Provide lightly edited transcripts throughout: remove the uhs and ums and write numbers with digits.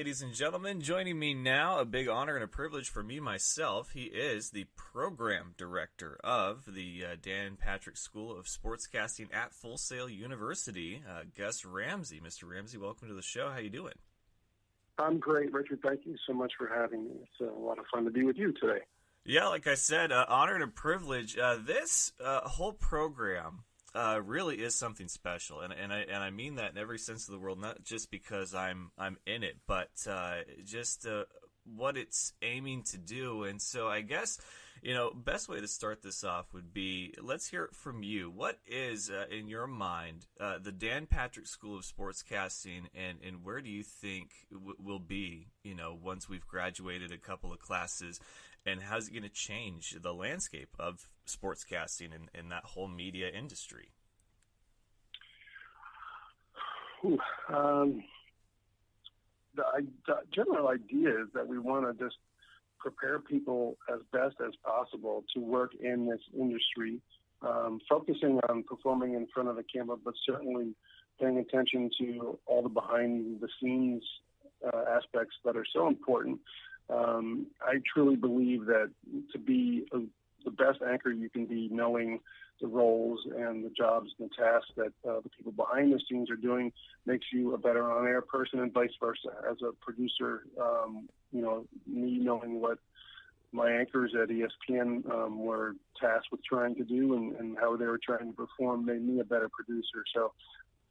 ladies and gentlemen. Joining me now, a big honor and a privilege for me myself. He is the program director of the Dan Patrick School of Sportscasting at Full Sail University, Gus Ramsey. Mr. Ramsey, welcome to the show. How you doing? I'm great, Richard. Thank you so much for having me. It's a lot of fun to be with you today. Yeah, like I said, honor and a privilege. This whole program really is something special, and I mean that in every sense of the world, not just because I'm in it, but just what it's aiming to do. And so I guess, best way to start this off would be, let's hear it from you. What is, in your mind, the Dan Patrick School of Sportscasting, and where do you think we'll be, once we've graduated a couple of classes, and how's it going to change the landscape of sportscasting and that whole media industry? The general idea is that we want to just prepare people as best as possible to work in this industry, focusing on performing in front of the camera, but certainly paying attention to all the behind-the-scenes aspects that are so important. I truly believe that to be the best anchor you can be, knowing the roles and the jobs and the tasks that the people behind the scenes are doing, makes you a better on-air person, and vice versa. As a producer, me knowing what my anchors at ESPN were tasked with trying to do and how they were trying to perform made me a better producer. So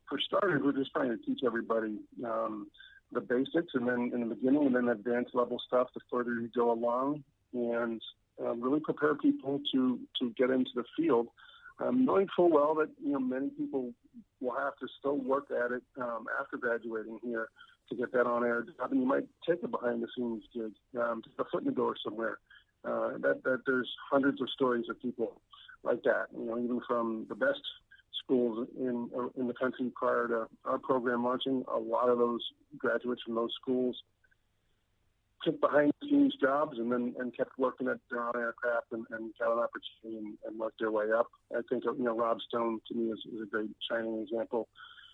for starters, we're just trying to teach everybody the basics, and then in the beginning, and then advanced level stuff the further you go along, and really prepare people to get into the field, knowing full well that many people will have to still work at it after graduating here to get that on-air job, and you might take a behind-the-scenes gig, just a foot in the door somewhere. That there's hundreds of stories of people like that, even from the best schools in the country prior to our program launching. A lot of those graduates from those schools took behind-the-scenes jobs and kept working at their own aircraft and got an opportunity and worked their way up. I think Rob Stone to me is a great shining example.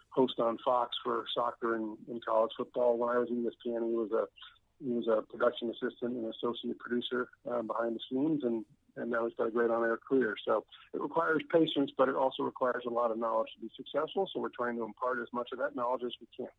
Host on Fox for soccer and college football. When I was at ESPN, he was a production assistant and associate producer behind the scenes, and now he's got a great on-air career. So it requires patience, but it also requires a lot of knowledge to be successful. So we're trying to impart as much of that knowledge as we can.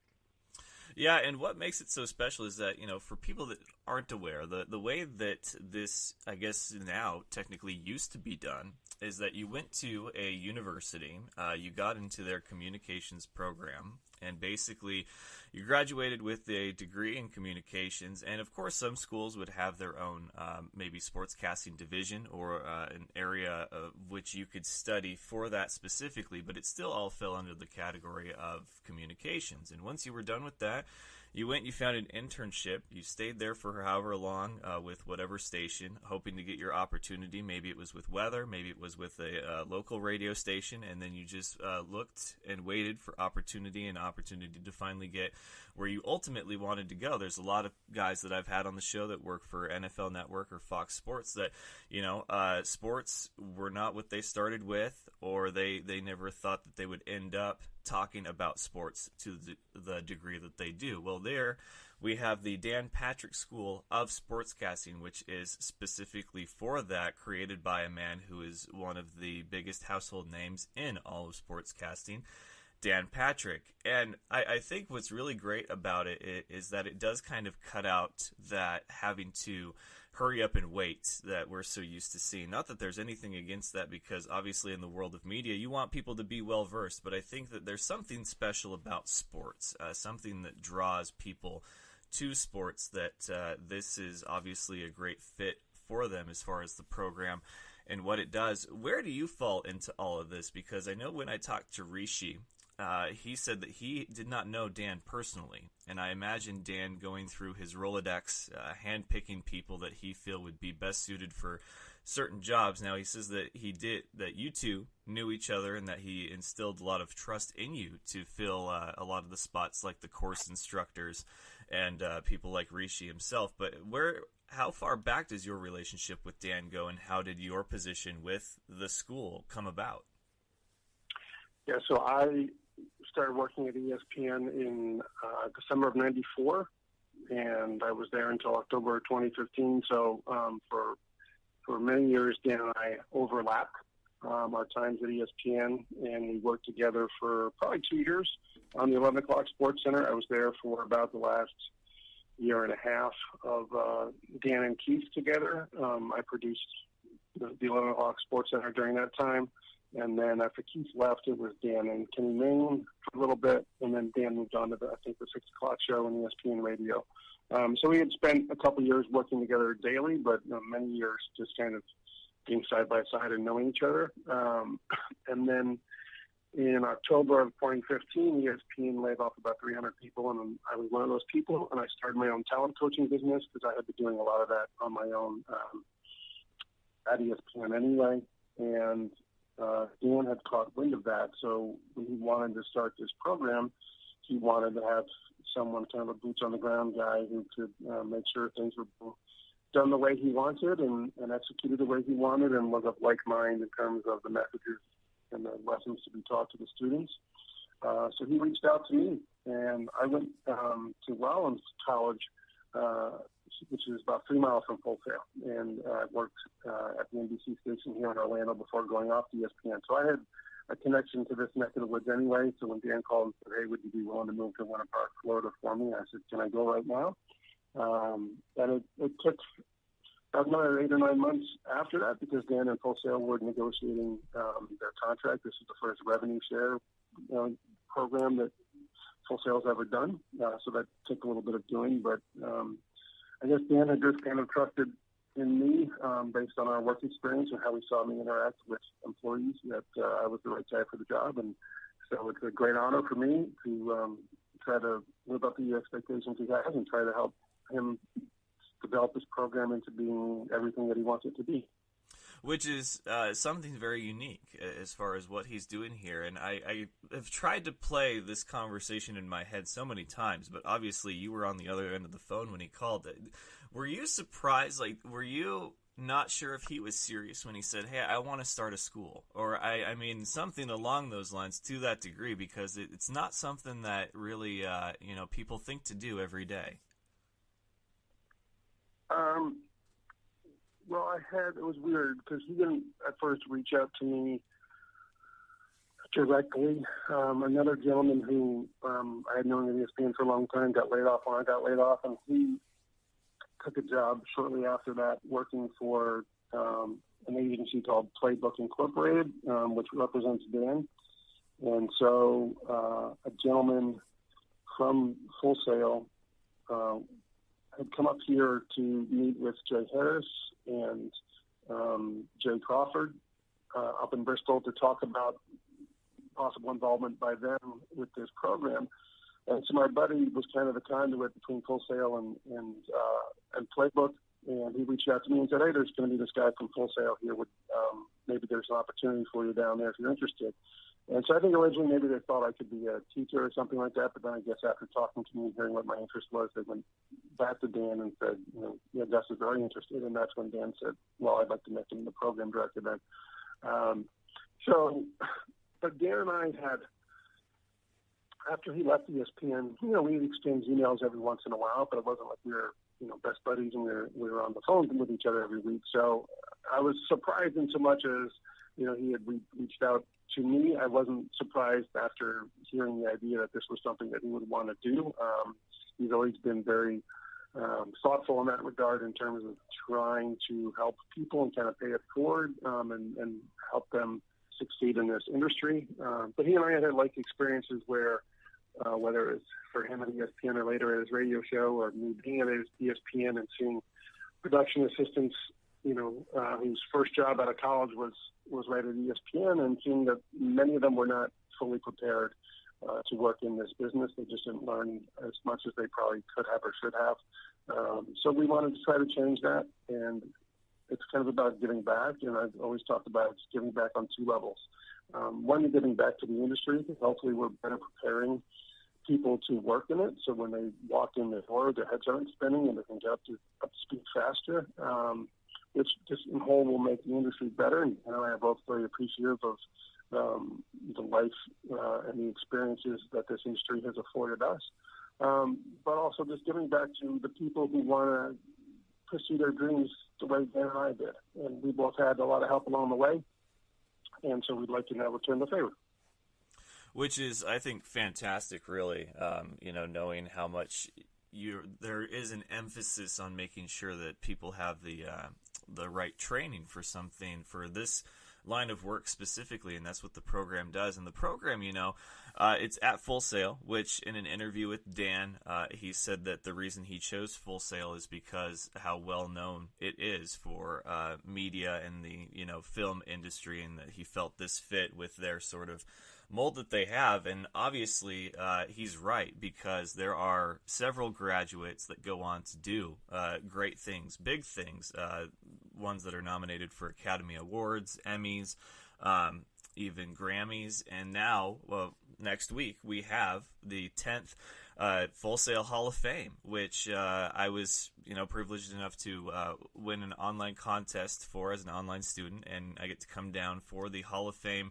Yeah, and what makes it so special is that, for people that aren't aware, the way that this, I guess now technically used to be done, is that you went to a university, you got into their communications program, and basically you graduated with a degree in communications. And of course, some schools would have their own maybe sportscasting division or an area of which you could study for that specifically, but it still all fell under the category of communications. And once you were done with that, you went, you found an internship, you stayed there for however long with whatever station, hoping to get your opportunity. Maybe it was with weather, maybe it was with a local radio station, and then you just looked and waited for opportunity to finally get where you ultimately wanted to go. There's a lot of guys that I've had on the show that work for NFL Network or Fox Sports that, sports were not what they started with, or they never thought that they would end up talking about sports to the degree that they do. Well, there we have the Dan Patrick School of Sportscasting, which is specifically for that, created by a man who is one of the biggest household names in all of sportscasting, Dan Patrick. And I think what's really great about it is that it does kind of cut out that having to hurry up and wait that we're so used to seeing. Not that there's anything against that, because obviously in the world of media, you want people to be well-versed, but I think that there's something special about sports, something that draws people to sports, that this is obviously a great fit for them as far as the program and what it does. Where do you fall into all of this? Because I know when I talked to Rishi, he said that he did not know Dan personally, and I imagine Dan going through his Rolodex, hand-picking people that he feel would be best suited for certain jobs. Now, he says that that you two knew each other and that he instilled a lot of trust in you to fill a lot of the spots, like the course instructors and people like Rishi himself. But how far back does your relationship with Dan go, and how did your position with the school come about? Yeah, so I started working at ESPN in December of '94, and I was there until October 2015. So for many years, Dan and I overlapped our times at ESPN, and we worked together for probably 2 years on the 11 o'clock Sports Center. I was there for about the last year and a half of Dan and Keith together. I produced the 11 o'clock Sports Center during that time. And then after Keith left, it was Dan and Kenny Mayne for a little bit. And then Dan moved on to, the 6 o'clock show on ESPN Radio. So we had spent a couple years working together daily, but many years just kind of being side by side and knowing each other. And then in October of 2015, ESPN laid off about 300 people, and I was one of those people. And I started my own talent coaching business because I had been doing a lot of that on my own at ESPN anyway. And Dan had caught wind of that, so when he wanted to start this program, he wanted to have someone, kind of a boots-on-the-ground guy who could make sure things were done the way he wanted and executed the way he wanted, and was of like mind in terms of the messages and the lessons to be taught to the students. So he reached out to me, and I went to Rollins College, which is about 3 miles from Full Sail, and I worked at the NBC station here in Orlando before going off to ESPN. So I had a connection to this neck of the woods anyway. So when Dan called and said, "Hey, would you be willing to move to Winter Park, Florida for me?" I said, "Can I go right now?" And it took about another 8 or 9 months after that, because Dan and Full Sail were negotiating their contract. This is the first revenue share program that Full Sail's ever done. So that took a little bit of doing, but I guess Dan had just kind of trusted in me based on our work experience and how he saw me interact with employees, that I was the right guy for the job. And so it's a great honor for me to try to live up to the expectations he has and try to help him develop this program into being everything that he wants it to be. Which is something very unique as far as what he's doing here. And I have tried to play this conversation in my head so many times, but obviously you were on the other end of the phone when he called it. Were you surprised? Like, were you not sure if he was serious when he said, "Hey, I want to start a school"? Or, I mean, something along those lines to that degree, because it's not something that really, people think to do every day. Well, it was weird because he didn't at first reach out to me directly. Another gentleman who I had known at ESPN for a long time got laid off when I got laid off, and he took a job shortly after that working for an agency called Playbook Incorporated, which represents Dan. And so a gentleman from Full Sail had come up here to meet with Jay Harris and Jay Crawford up in Bristol to talk about possible involvement by them with this program. And so my buddy was kind of the conduit between Full Sail and Playbook, and he reached out to me and said, "Hey, there's going to be this guy from Full Sail here. Maybe there's an opportunity for you down there if you're interested." And so I think originally maybe they thought I could be a teacher or something like that, but then I guess after talking to me and hearing what my interest was, they went back to Dan and said, "Yeah, Gus is very interested." And that's when Dan said, "Well, I'd like to make him the program director then." But Dan and I had, after he left ESPN, we'd exchange emails every once in a while, but it wasn't like we were, best buddies and we were on the phone with each other every week. So I was surprised in so much as, he had reached out to me. I wasn't surprised after hearing the idea that this was something that he would want to do. He's always been very thoughtful in that regard in terms of trying to help people and kind of pay it forward and help them succeed in this industry. But he and I had like experiences where, whether it's for him at ESPN or later at his radio show, or me being at ESPN and seeing production assistants, whose first job out of college was right at ESPN, and seeing that many of them were not fully prepared to work in this business. They just didn't learn as much as they probably could have or should have. So we wanted to try to change that, and it's kind of about giving back, and I've always talked about giving back on two levels. One, giving back to the industry. Hopefully we're better preparing people to work in it, so when they walk in the door, their heads aren't spinning and they can get up to speed faster, which just in whole will make the industry better. And I am both very appreciative of the life and the experiences that this industry has afforded us. but also just giving back to the people who want to pursue their dreams the way Dan and I did. And we both had a lot of help along the way, and so we'd like to now return the favor. Which is, I think, fantastic, really, knowing how much there is an emphasis on making sure that people have the right training for something, for this line of work specifically, and that's what the program does. And the program, it's at Full Sail, which in an interview with Dan, he said that the reason he chose Full Sail is because how well known it is for media and the film industry, and that he felt this fit with their sort of mold that they have. And obviously he's right, because there are several graduates that go on to do great things, big things, ones that are nominated for Academy Awards, Emmys, even Grammys. And now, next week, we have the 10th Full Sail Hall of Fame, which I was privileged enough to win an online contest for as an online student, and I get to come down for the Hall of Fame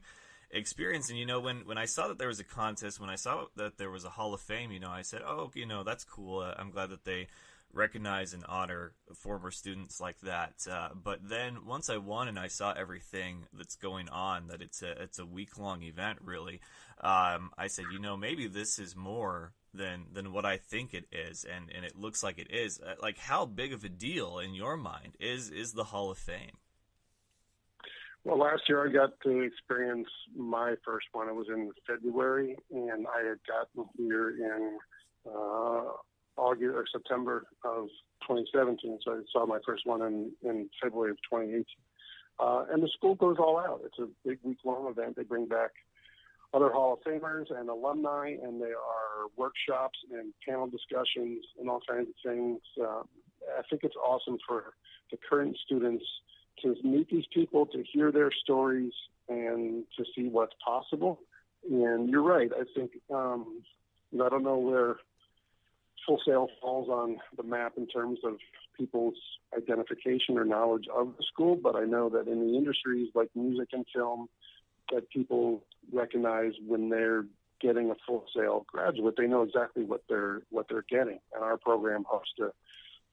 experience. And when I saw that there was a contest, when I saw that there was a Hall of Fame, I said, oh, that's cool. I'm glad that they recognize and honor former students like that. But then once I won and I saw everything that's going on, that it's a week-long event, really, I said, maybe this is more than what I think it is, and it looks like it is. Like, how big of a deal in your mind is the Hall of Fame? Well, last year I got to experience my first one. It was in February, and I had gotten here in August or September of 2017. So I saw my first one in February of 2018. And the school goes all out. It's a big week-long event. They bring back other Hall of Famers and alumni, and there are workshops and panel discussions and all kinds of things. I think it's awesome for the current students to meet these people, to hear their stories, and to see what's possible. And you're right. I think, I don't know where Full Sail falls on the map in terms of people's identification or knowledge of the school, but I know that in the industries like music and film, that people recognize when they're getting a Full Sail graduate, they know exactly what they're getting. And our program hopes to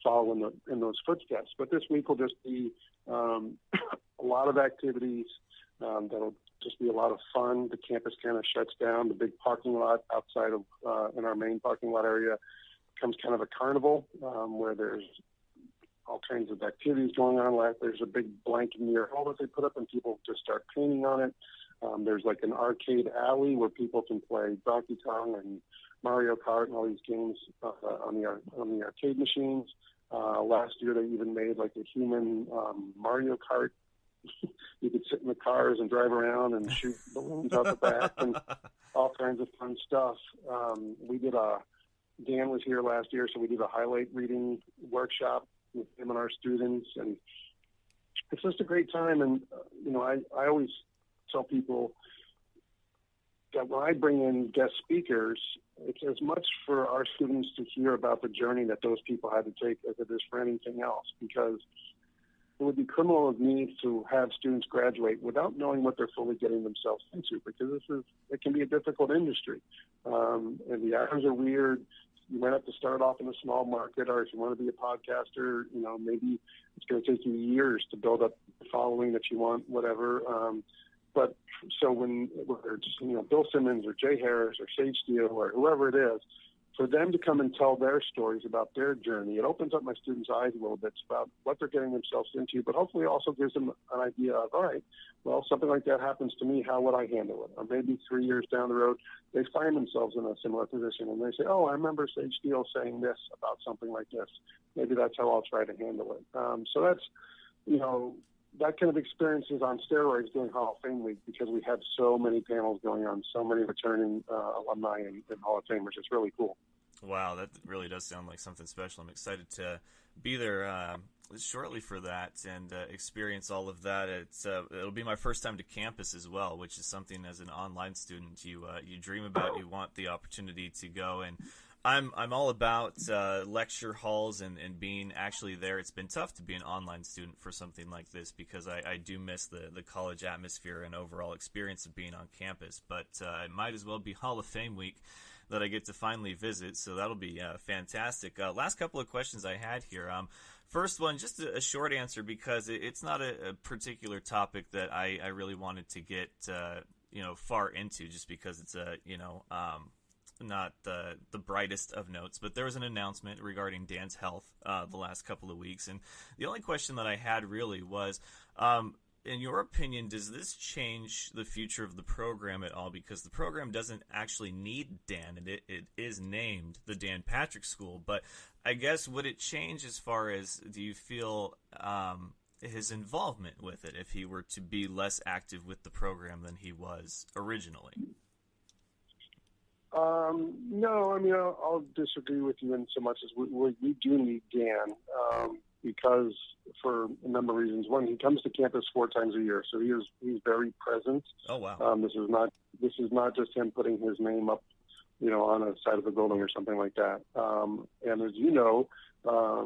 follow in those footsteps. But this week will just be a lot of activities. That'll just be a lot of fun. The campus kind of shuts down. The big parking lot outside of in our main parking lot area becomes kind of a carnival where there's all kinds of activities going on. Like there's a big blank mural that they put up, and people just start painting on it. There's like an arcade alley where people can play Donkey Kong and Mario Kart and all these games on the arcade machines. Last year they even made like a human Mario Kart. You could sit in the cars and drive around and shoot balloons out the back and all kinds of fun stuff. Dan was here last year, so we did a highlight reading workshop with him and our students, and it's just a great time. And I always tell people that when I bring in guest speakers, it's as much for our students to hear about the journey that those people had to take as it is for anything else, because it would be criminal of me to have students graduate without knowing what they're fully getting themselves into, because it can be a difficult industry. And the hours are weird. You might have to start off in a small market, or if you want to be a podcaster, maybe it's going to take you years to build up the following that you want, whatever. But so whether it's, Bill Simmons or Jay Harris or Sage Steele or whoever it is, for them to come and tell their stories about their journey, it opens up my students' eyes a little bit about what they're getting themselves into, but hopefully also gives them an idea of, all right, well, something like that happens to me, how would I handle it? Or maybe 3 years down the road, they find themselves in a similar position and they say, oh, I remember Sage Steele saying this about something like this. Maybe that's how I'll try to handle it. So that's, that kind of experience is on steroids during Hall of Fame week, because we have so many panels going on, so many returning alumni and Hall of Famers. It's really cool. Wow, that really does sound like something special. I'm excited to be there shortly for that and experience all of that. It'll be my first time to campus as well, which is something as an online student you dream about. You want the opportunity to go, and I'm all about lecture halls and being actually there. It's been tough to be an online student for something like this, because I do miss the college atmosphere and overall experience of being on campus. But it might as well be Hall of Fame week that I get to finally visit, so that'll be fantastic. Last couple of questions I had here. First one, just a short answer because it's not a particular topic that I really wanted to get far into, just because it's not the brightest of notes. But there was an announcement regarding Dan's health the last couple of weeks, and the only question that I had really was, in your opinion, does this change the future of the program at all? Because the program doesn't actually need Dan, and it is named the Dan Patrick School. But I guess, would it change as far as, do you feel his involvement with it if he were to be less active with the program than he was originally? No, I mean, I'll disagree with you in so much as we do need Dan. Because for a number of reasons. One, he comes to campus 4 times a year, so he's very present. Oh wow! This is not just him putting his name up, on a side of the building or something like that. And as you know, I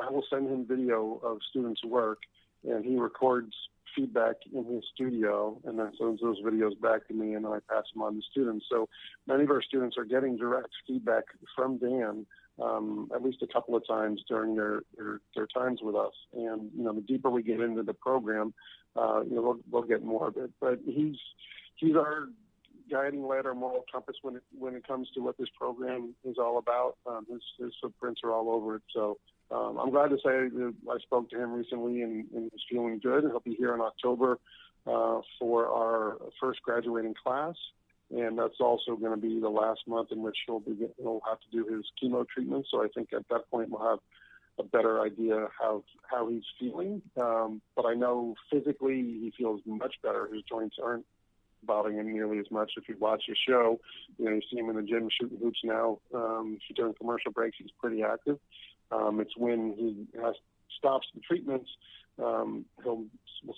will send him video of students' work, and he records feedback in his studio, and then sends those videos back to me, and then I pass them on to students. So many of our students are getting direct feedback from Dan. At least a couple of times during their times with us. And, the deeper we get into the program, we'll get more of it. But he's our guiding light, our moral compass when it comes to what this program is all about. His footprints are all over it. So I'm glad to say that I spoke to him recently and he's feeling good. He'll be here in October for our first graduating class. And that's also going to be the last month in which he'll have to do his chemo treatment. So I think at that point we'll have a better idea how he's feeling. But I know physically he feels much better. His joints aren't bothering him nearly as much. If you watch his show, you see him in the gym shooting hoops now. During commercial breaks, he's pretty active. It's when he stops the treatments, we'll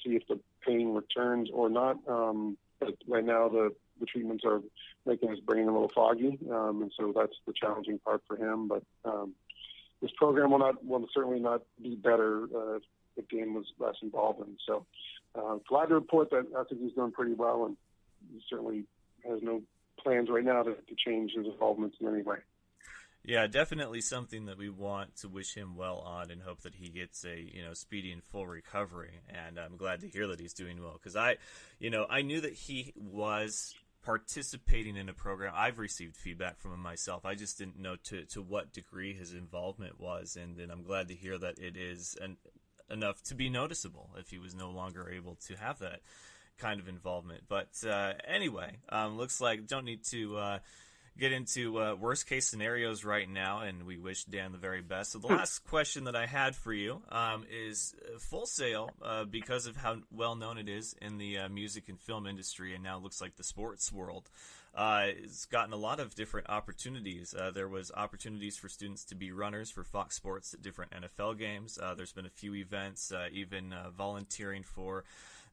see if the pain returns or not. But right now the treatments are making his brain a little foggy, and so that's the challenging part for him. But this program will certainly not be better if Dan was less involved in. So glad to report that I think he's doing pretty well, and he certainly has no plans right now to change his involvement in any way. Yeah, definitely something that we want to wish him well on and hope that he gets a speedy and full recovery. And I'm glad to hear that he's doing well, because I knew that he was participating in a program. I've received feedback from him myself. I just didn't know to what degree his involvement was, and I'm glad to hear that it is enough to be noticeable if he was no longer able to have that kind of involvement. But anyway, looks like don't need to get into worst case scenarios right now, and we wish Dan the very best. So the last question that I had for you is Full Sail, because of how well known it is in the music and film industry, and now looks like the sports world. It's gotten a lot of different opportunities. There was opportunities for students to be runners for Fox Sports at different NFL games. There's been a few events, even volunteering for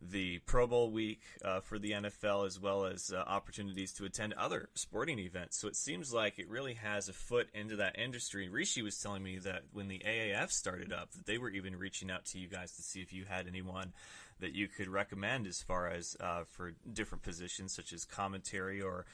the Pro Bowl week for the NFL, as well as opportunities to attend other sporting events. So it seems like it really has a foot into that industry. Rishi was telling me that when the AAF started up, that they were even reaching out to you guys to see if you had anyone that you could recommend as far as for different positions such as commentary or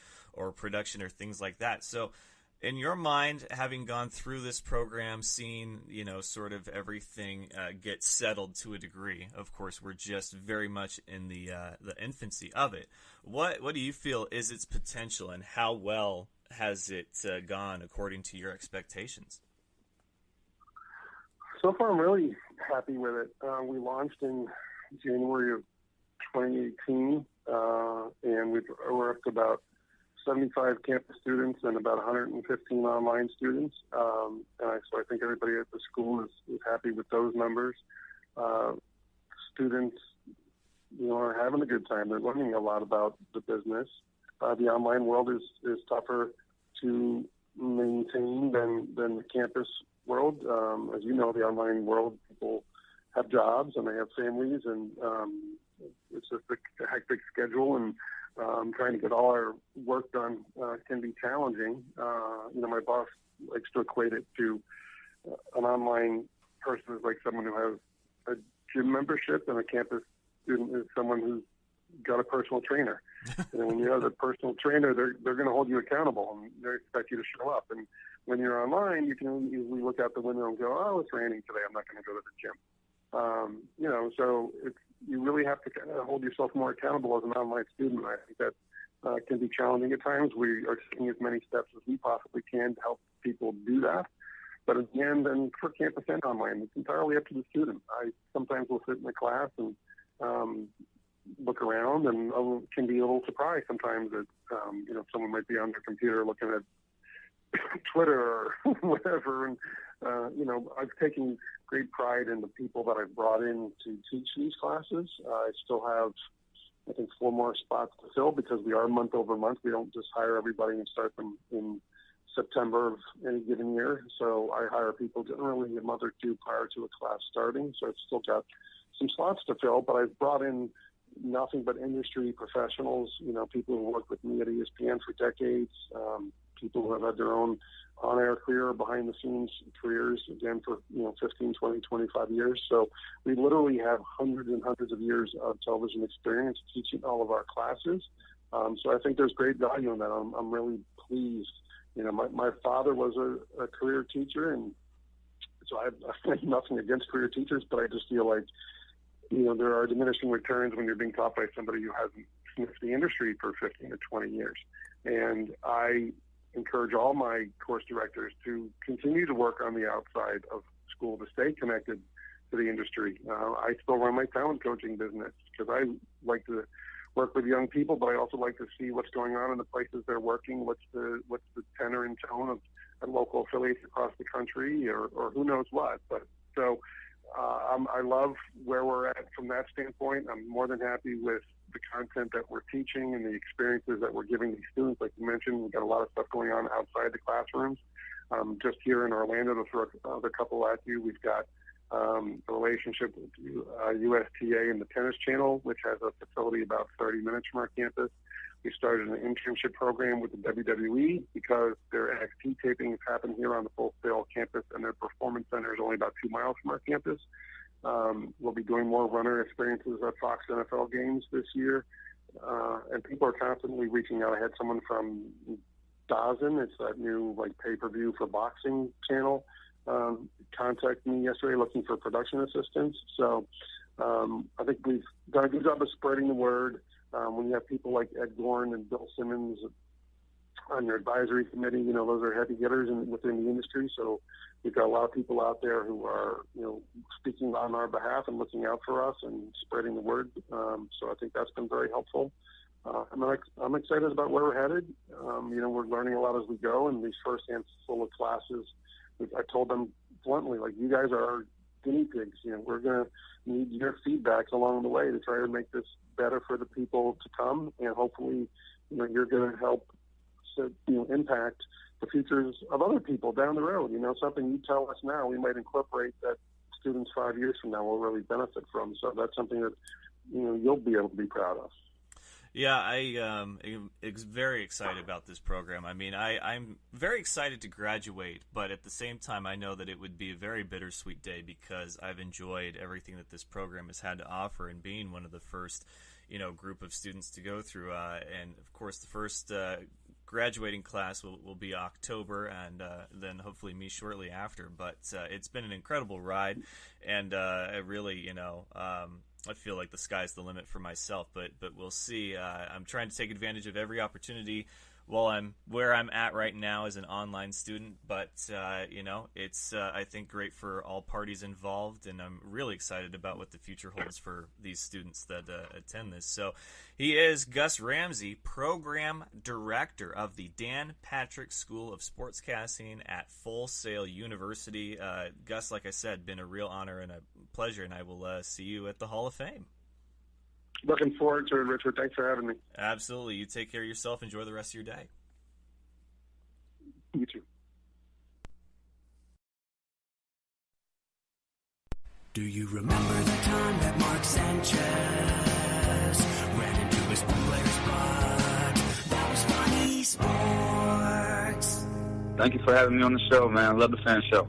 production or things like that. So in your mind, having gone through this program, seeing, sort of everything get settled to a degree, of course, we're just very much in the infancy of it. What do you feel is its potential, and how well has it gone according to your expectations? So far, I'm really happy with it. We launched in January of 2018, and we're up to about 75 campus students and about 115 online students. So I think everybody at the school is happy with those numbers. Students, are having a good time. They're learning a lot about the business. The online world is tougher to maintain than the campus world. As you know, the online world, people have jobs and they have families, and it's just a hectic schedule, and trying to get all our work done can be challenging. My boss likes to equate it to an online person is like someone who has a gym membership, and a campus student is someone who's got a personal trainer. When you have a personal trainer, they're going to hold you accountable, and they expect you to show up. And when you're online, you can easily look out the window and go, "Oh, it's raining today. I'm not going to go to the gym." So you really have to kind of hold yourself more accountable as an online student. I think that can be challenging at times. We are taking as many steps as we possibly can to help people do that. But in the end, and for campus and online, it's entirely up to the student. I sometimes will sit in the class and look around, and can be a little surprised sometimes that someone might be on their computer looking at Twitter or whatever. And I've taken great pride in the people that I've brought in to teach these classes. I still have, I think, 4 more spots to fill because we are month over month. We don't just hire everybody and start them in September of any given year. So I hire people generally a month or 2 prior to a class starting. So I've still got some slots to fill, but I've brought in nothing but industry professionals, people who worked with me at ESPN for decades, people who have had their own on-air career, behind-the-scenes careers, again, for 15, 20, 25 years. So we literally have hundreds and hundreds of years of television experience teaching all of our classes. So I think there's great value in that. I'm really pleased. My father was a career teacher, and so I have nothing against career teachers, but I just feel like, there are diminishing returns when you're being taught by somebody who hasn't sniffed the industry for 15 to 20 years. And I encourage all my course directors to continue to work on the outside of school to stay connected to the industry. I still run my talent coaching business because I like to work with young people, but I also like to see what's going on in the places they're working, what's the tenor and tone of local affiliates across the country, or who knows what. But so I love where we're at from that standpoint. I'm more than happy with the content that we're teaching and the experiences that we're giving these students. Like you mentioned, we've got a lot of stuff going on outside the classrooms. Just here in Orlando, to throw a couple at you, we've got a relationship with USTA and the Tennis Channel, which has a facility about 30 minutes from our campus. We started an internship program with the WWE because their NXT tapings happen here on the Fullsail campus, and their performance center is only about 2 miles from our campus. We'll be doing more runner experiences at Fox NFL games this year, and people are constantly reaching out. I had someone from DAZN, it's that new pay-per-view for boxing channel, contact me yesterday looking for production assistance. So I think we've done a good job of spreading the word. When you have people like Ed Gorn and Bill Simmons on your advisory committee, those are heavy hitters within the industry. So we've got a lot of people out there who are, speaking on our behalf and looking out for us and spreading the word. So I think that's been very helpful. I'm excited about where we're headed. We're learning a lot as we go, and these first handful of classes, I told them bluntly, you guys are our guinea pigs. We're going to need your feedback along the way to try to make this better for the people to come, and hopefully, you're going to help impact the futures of other people down the road. Something you tell us now, we might incorporate that students 5 years from now will really benefit from. So that's something that you'll be able to be proud of. Yeah, I am very excited about this program. I mean, I'm very excited to graduate, but at the same time, I know that it would be a very bittersweet day because I've enjoyed everything that this program has had to offer, and being one of the first, group of students to go through. And of course, the first graduating class will be October, and then hopefully me shortly after. But it's been an incredible ride, and I really, I feel like the sky's the limit for myself, but we'll see. I'm trying to take advantage of every opportunity while I'm where I'm at right now as an online student, but it's I think great for all parties involved, and I'm really excited about what the future holds for these students that attend this. So he is Gus Ramsey, Program Director of the Dan Patrick School of Sportscasting at Full Sail University. Gus, like I said, been a real honor and a pleasure, and I will see you at the Hall of Fame. Looking forward to it, Richard. Thanks for having me. Absolutely. You take care of yourself. Enjoy the rest of your day. You too. Do you remember the time that Mark Sanchez ran into his player's butt? That was funny sports. Thank you for having me on the show, man. I love the F.A.N show.